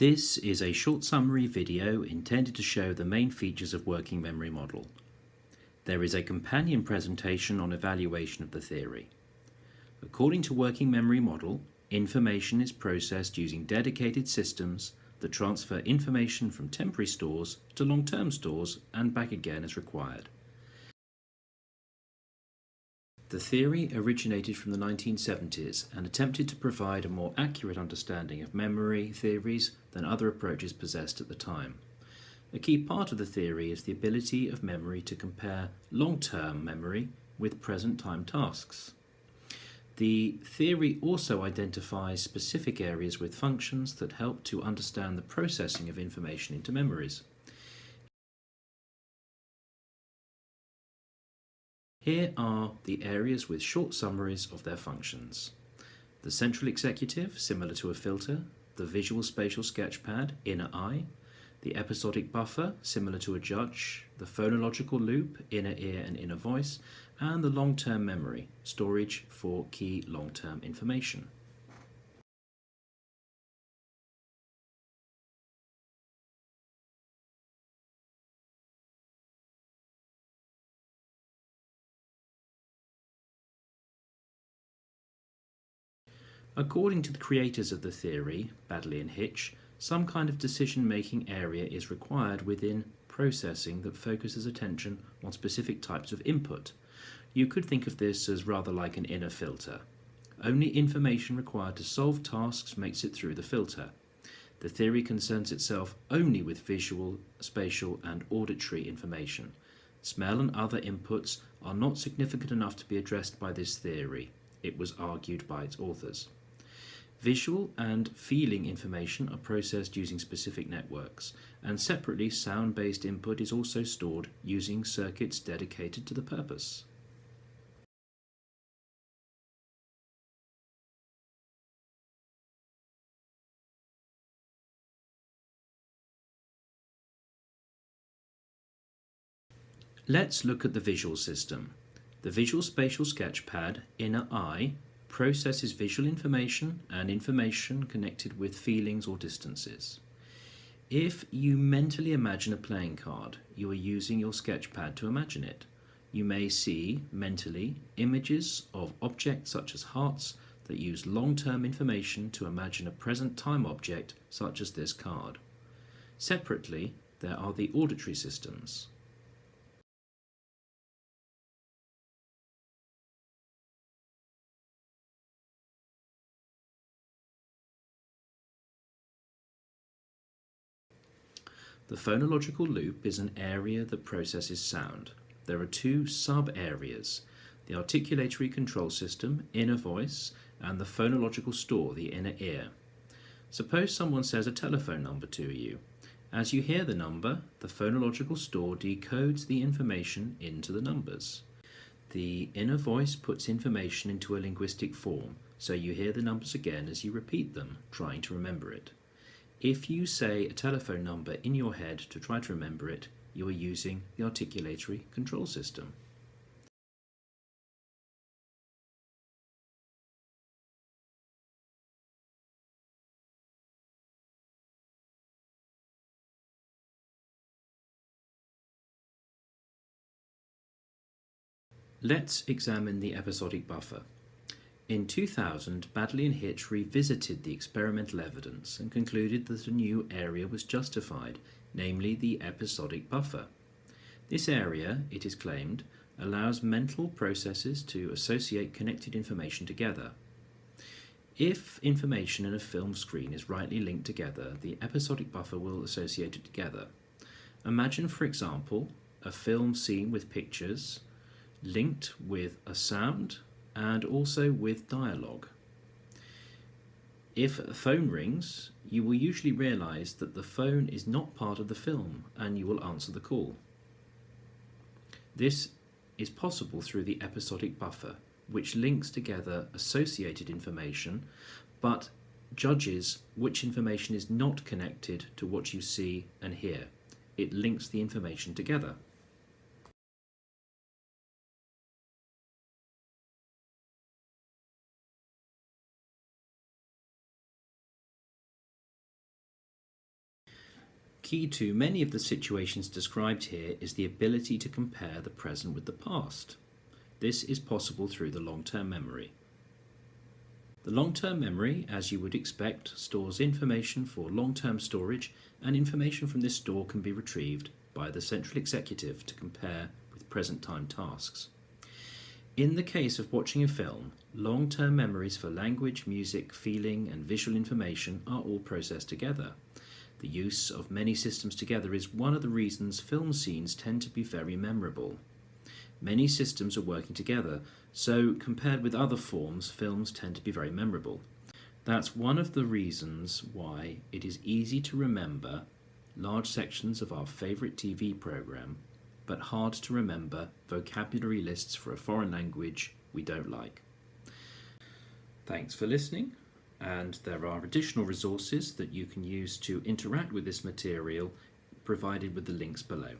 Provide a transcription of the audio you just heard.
This is a short summary video intended to show the main features of working memory model. There is a companion presentation on evaluation of the theory. According to working memory model, information is processed using dedicated systems that transfer information from temporary stores to long-term stores and back again as required. The theory originated from the 1970s and attempted to provide a more accurate understanding of memory theories than other approaches possessed at the time. A key part of the theory is the ability of memory to compare long-term memory with present-time tasks. The theory also identifies specific areas with functions that help to understand the processing of information into memories. Here are the areas with short summaries of their functions. The central executive, similar to a filter, the visual spatial sketchpad, inner eye, the episodic buffer, similar to a judge, the phonological loop, inner ear and inner voice, and the long-term memory, storage for key long-term information. According to the creators of the theory, Baddeley and Hitch, some kind of decision-making area is required within processing that focuses attention on specific types of input. You could think of this as rather like an inner filter. Only information required to solve tasks makes it through the filter. The theory concerns itself only with visual, spatial and auditory information. Smell and other inputs are not significant enough to be addressed by this theory, it was argued by its authors. Visual and feeling information are processed using specific networks, and separately sound-based input is also stored using circuits dedicated to the purpose. Let's look at the visual system. The visual spatial sketchpad, inner eye, processes visual information and information connected with feelings or distances. If you mentally imagine a playing card, you are using your sketchpad to imagine it. You may see, mentally, images of objects such as hearts that use long-term information to imagine a present-time object such as this card. Separately, there are the auditory systems. The phonological loop is an area that processes sound. There are two sub-areas, the articulatory control system, inner voice, and the phonological store, the inner ear. Suppose someone says a telephone number to you. As you hear the number, the phonological store decodes the information into the numbers. The inner voice puts information into a linguistic form, so you hear the numbers again as you repeat them, trying to remember it. If you say a telephone number in your head to try to remember it, you are using the articulatory control system. Let's examine the episodic buffer. In 2000, Baddeley and Hitch revisited the experimental evidence and concluded that a new area was justified, namely the episodic buffer. This area, it is claimed, allows mental processes to associate connected information together. If information in a film screen is rightly linked together, the episodic buffer will associate it together. Imagine, for example, a film scene with pictures linked with a sound and also with dialogue. If a phone rings, you will usually realize that the phone is not part of the film and you will answer the call. This is possible through the episodic buffer, which links together associated information but judges which information is not connected to what you see and hear. It links the information together. Key to many of the situations described here is the ability to compare the present with the past. This is possible through the long-term memory. The long-term memory, as you would expect, stores information for long-term storage, and information from this store can be retrieved by the central executive to compare with present-time tasks. In the case of watching a film, long-term memories for language, music, feeling, and visual information are all processed together. The use of many systems together is one of the reasons film scenes tend to be very memorable. Many systems are working together, so compared with other forms, films tend to be very memorable. That's one of the reasons why it is easy to remember large sections of our favourite TV programme, but hard to remember vocabulary lists for a foreign language we don't like. Thanks for listening, and there are additional resources that you can use to interact with this material provided with the links below.